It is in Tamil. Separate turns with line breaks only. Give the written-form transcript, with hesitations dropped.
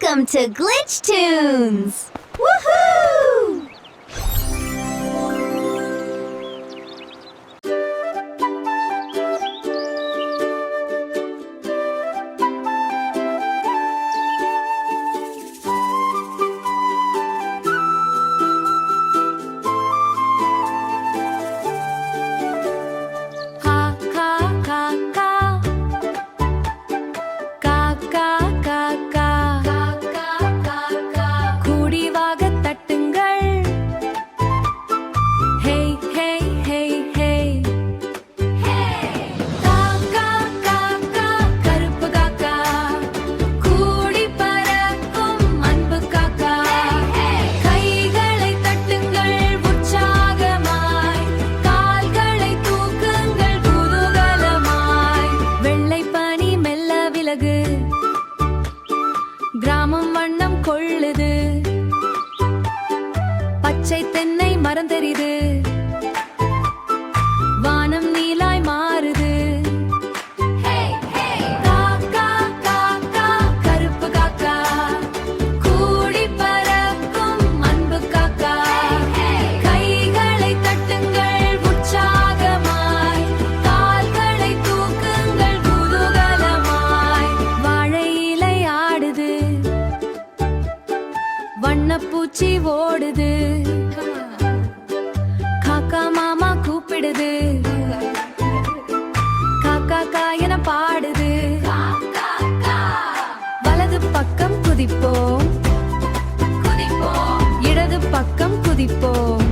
Welcome to Glitch Tunes! Woohoo!
கிராமம் வண்ணம் கொள்ளுது, பச்சை தென்னை மரம் தெரியுது, வானம் நீலாய் மாறுது. காக்கா காக்கா கருப்பு காக்கா, கூடி பறக்கும் அன்பு காக்கா, கைகளை தட்டுங்கள் உற்சாகமாய், கால்களை தூக்குங்கள் குதூகலமாய். வாழை இலை ஆடுது, வண்ணப்பூச்சி ஓடுது, காக்கா மாமா கூப்பிடுது, காக்கா காயன பாடுது. வலது பக்கம் குதிப்போம், இடது பக்கம் குதிப்போம்,